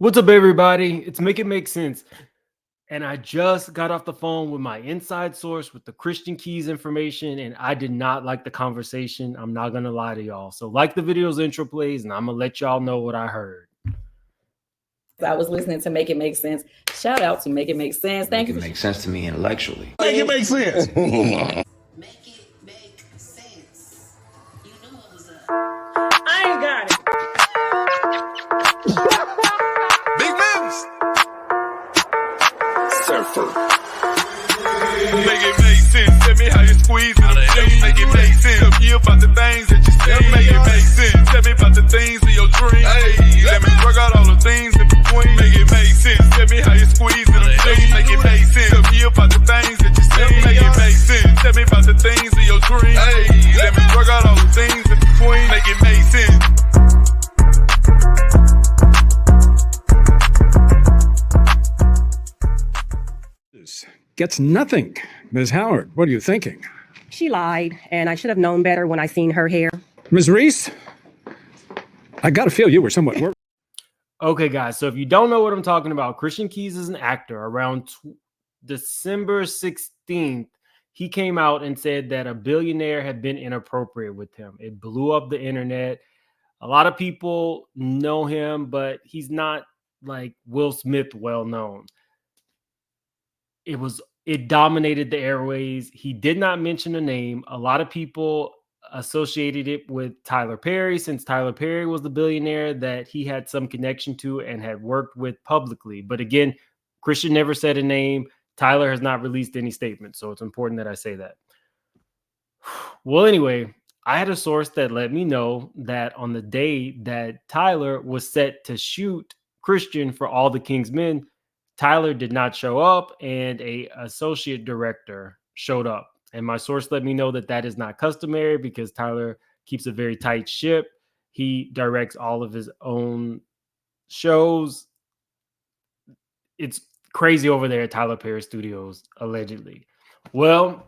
What's up, everybody? It's Make It Make Sense. And I just got off the phone with my inside source with the Christian Keys information, and I did not like the conversation. I'm not going to lie to y'all. So, like the video's intro, please, and I'm going to let y'all know what I heard. I was listening to Make It Make Sense. Shout out to Make It Make Sense. Thank you. Make it make sense to me intellectually. Make it make sense. Make it make sense. You know what was up. I ain't got it. Big Mims. Surfer. Make it make sense. Tell me how you squeeze it. Make it make sense. Tell me about the things that you say. Make it make sense. Tell me about the things of your dreams. Hey, let me work out all the things in between. Make it make sense. Tell me how you squeeze it. Make it make sense. Tell me about the things that you say. Make it make sense. Tell me about the things of your dreams. Hey, let me work out all the things in between. Make it make sense. Gets nothing. Ms. Howard, what are you thinking? She lied, and I should have known better when I seen her hair. Ms. Reese, I gotta feel you were somewhat worried. Okay, guys. So, if you don't know what I'm talking about, Christian Keys is an actor. Around December 16th, he came out and said that a billionaire had been inappropriate with him. It blew up the internet. A lot of people know him, but he's not like Will Smith well known. It dominated the airways. He did not mention a name. A lot of people associated it with Tyler Perry, since Tyler Perry was the billionaire that he had some connection to and had worked with publicly. But again, Christian never said a name. Tyler has not released any statement, so it's important that I say that. Well, anyway, I had a source that let me know that on the day that Tyler was set to shoot Christian for All the King's Men, Tyler did not show up, and a associate director showed up. And my source let me know that that is not customary because Tyler keeps a very tight ship. He directs all of his own shows. It's crazy over there at Tyler Perry Studios, allegedly. Well,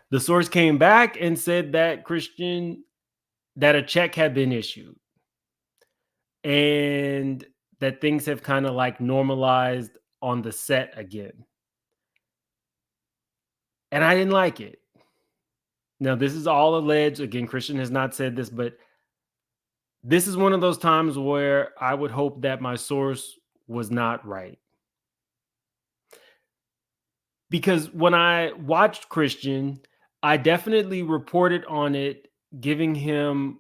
the source came back and said that that a check had been issued. And that things have kind of like normalized on the set again. And I didn't like it. Now, this is all alleged. Again, Christian has not said this, but this is one of those times where I would hope that my source was not right. Because when I watched Christian, I definitely reported on it, giving him,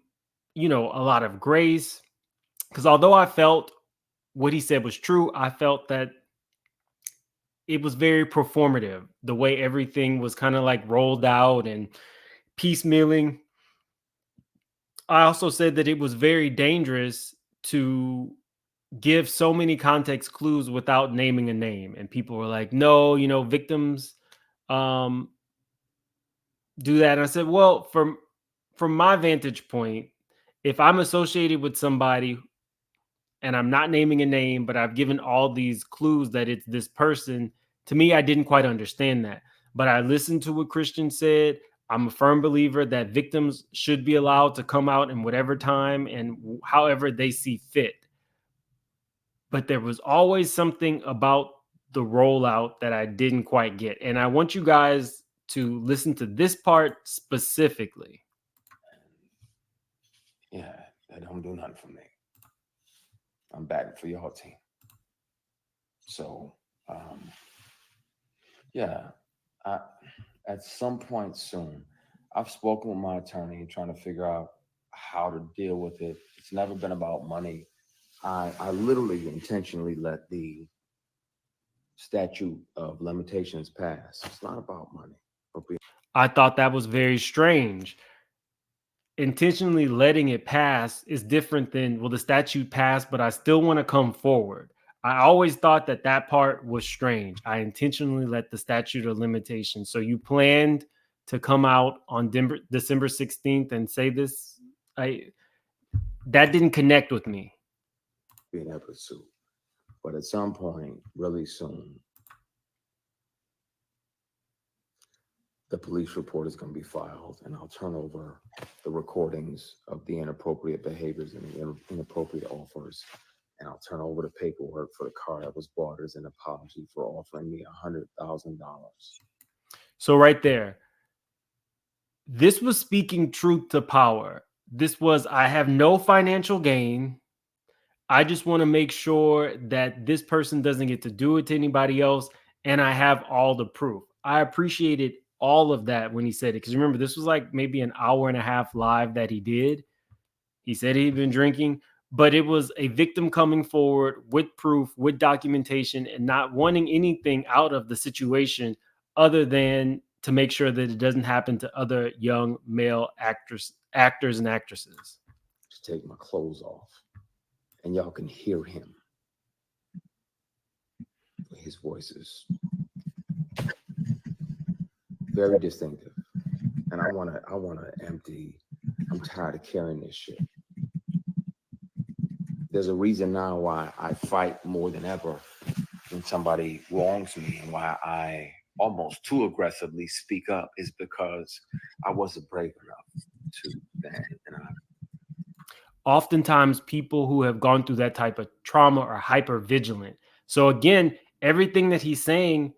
a lot of grace. Because although I felt what he said was true, I felt that it was very performative, the way everything was kind of like rolled out and piecemealing. I also said that it was very dangerous to give so many context clues without naming a name. And people were like, no, victims do that. And I said, well, from my vantage point, if I'm associated with somebody and I'm not naming a name, but I've given all these clues that it's this person, to me, I didn't quite understand that. But I listened to what Christian said. I'm a firm believer that victims should be allowed to come out in whatever time and however they see fit. But there was always something about the rollout that I didn't quite get. And I want you guys to listen to this part specifically. Yeah, that don't do nothing for me. I'm batting for y'all team. So, at some point soon, I've spoken with my attorney trying to figure out how to deal with it. It's never been about money. I literally intentionally let the statute of limitations pass. It's not about money. I thought that was very strange. Intentionally letting it pass is different than, well, the statute passed, but I still want to come forward. I always thought that part was strange. I intentionally let the statute of limitations. So you planned to come out on December 16th and say this? That didn't connect with me. Being able to sue. But at some point, really soon, the police report is going to be filed, and I'll turn over the recordings of the inappropriate behaviors and the inappropriate offers and I'll turn over the paperwork for the car that was bought as an apology for offering me $100,000. So right there, this was speaking truth to power. This was, I have no financial gain. I just want to make sure that this person doesn't get to do it to anybody else. And I have all the proof. I appreciated all of that when he said it. Because remember, this was like maybe an hour and a half live that he did. He said he'd been drinking, but it was a victim coming forward with proof, with documentation, and not wanting anything out of the situation other than to make sure that it doesn't happen to other young male actors and actresses. Just take my clothes off, and y'all can hear him. His voice is very distinctive, and I wanna empty. I'm tired of carrying this shit. There's a reason now why I fight more than ever when somebody wrongs me, and why I almost too aggressively speak up is because I wasn't brave enough to then. And oftentimes people who have gone through that type of trauma are hyper vigilant. So again, everything that he's saying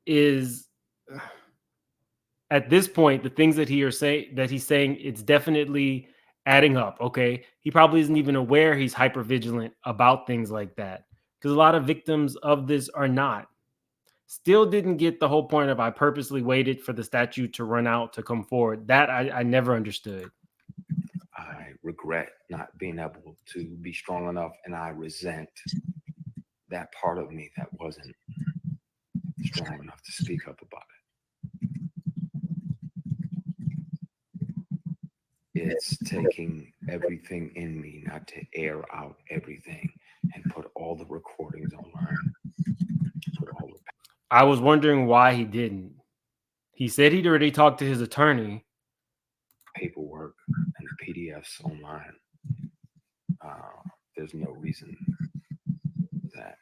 is, at this point, the things that he's saying, it's definitely adding up. Okay. He probably isn't even aware he's hyper vigilant about things like that, because a lot of victims of this are not. Still didn't get the whole point of I purposely waited for the statute to run out to come forward. That I never understood. I regret not being able to be strong enough, and I resent that part of me that wasn't strong enough to speak up about it. It's taking everything in me not to air out everything and put all the recordings online. I was wondering why he didn't. He said he'd already talked to his attorney. Paperwork and the PDFs online. There's no reason that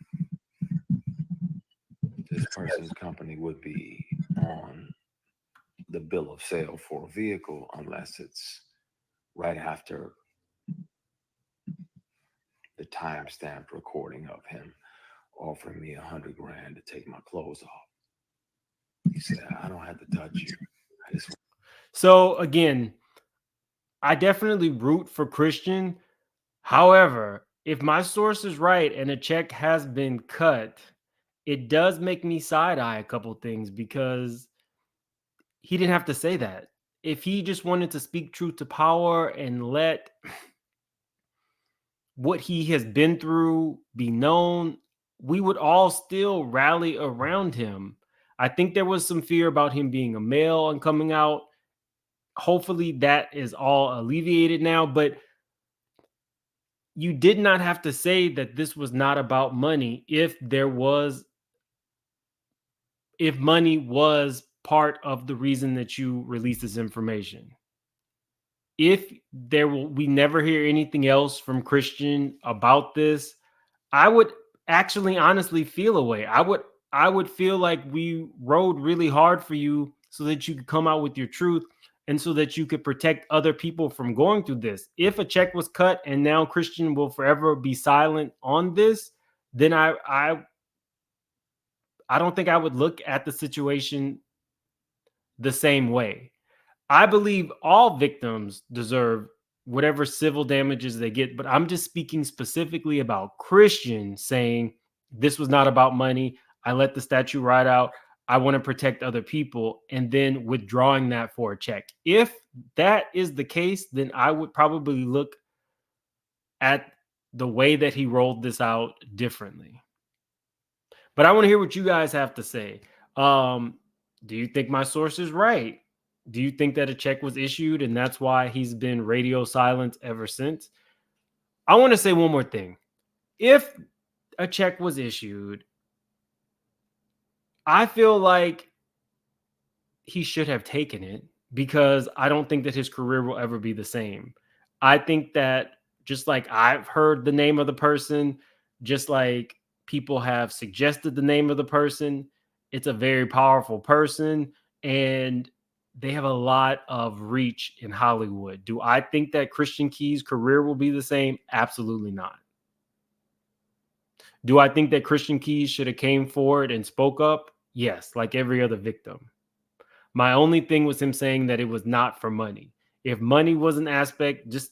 this person's company would be on the bill of sale for a vehicle unless it's right after the time-stamped recording of him offering me $100,000 to take my clothes off. He said, I don't have to touch you. So again, I definitely root for Christian. However, if my source is right and a check has been cut, it does make me side-eye a couple things, because he didn't have to say that. If he just wanted to speak truth to power and let what he has been through be known, we would all still rally around him. I think there was some fear about him being a male and coming out. Hopefully that is all alleviated now, but you did not have to say that this was not about money if money was part of the reason that you released this information. If we never hear anything else from Christian about this, I would actually honestly feel a way. I would feel like we rode really hard for you so that you could come out with your truth and so that you could protect other people from going through this. If a check was cut and now Christian will forever be silent on this, then I don't think I would look at the situation the same way. I believe all victims deserve whatever civil damages they get, but I'm just speaking specifically about Christian saying this was not about money. I let the statute ride out. I want to protect other people, and then withdrawing that for a check. If that is the case, then I would probably look at the way that he rolled this out differently. But I want to hear what you guys have to say. Do you think my source is right? Do you think that a check was issued and that's why he's been radio silent ever since? I want to say one more thing. If a check was issued, I feel like he should have taken it, because I don't think that his career will ever be the same. I think that just like I've heard the name of the person, just like people have suggested the name of the person, it's a very powerful person and they have a lot of reach in Hollywood. Do I think that Christian Key's career will be the same? Absolutely not. Do I think that Christian Keys should have came forward and spoke up? Yes, like every other victim. My only thing was him saying that it was not for money. If money was an aspect, just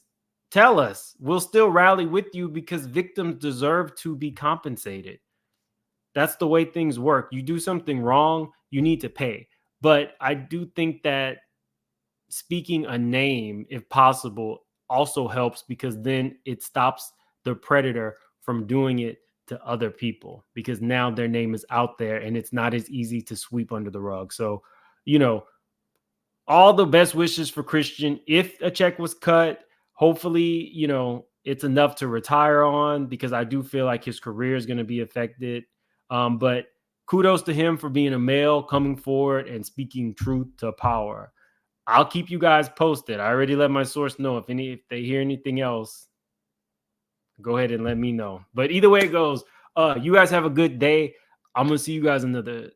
tell us. We'll still rally with you because victims deserve to be compensated. That's the way things work. You do something wrong, you need to pay. But I do think that speaking a name, if possible, also helps because then it stops the predator from doing it to other people because now their name is out there and it's not as easy to sweep under the rug. So, you know, all the best wishes for Christian. If a check was cut, hopefully, you know, it's enough to retire on because I do feel like his career is going to be affected. But kudos to him for being a male, coming forward and speaking truth to power. I'll keep you guys posted. I already let my source know if they hear anything else, go ahead and let me know. But either way it goes, you guys have a good day. I'm gonna see you guys another.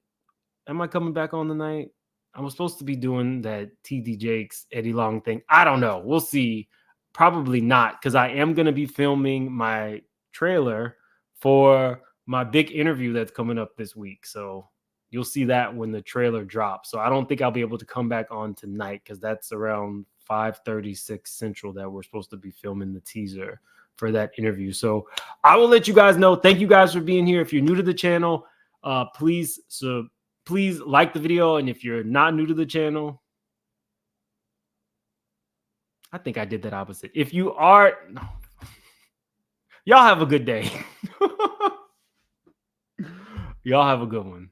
Am I coming back on tonight? I was supposed to be doing that TD Jakes Eddie Long thing. I don't know. We'll see. Probably not, because I am gonna be filming my trailer for my big interview that's coming up this week. So you'll see that when the trailer drops. So I don't think I'll be able to come back on tonight because that's around 5:36 Central that we're supposed to be filming the teaser for that interview. So I will let you guys know. Thank you guys for being here. If you're new to the channel, please like the video. And if you're not new to the channel, I think I did that opposite. If you are, no. Y'all have a good day. Y'all have a good one.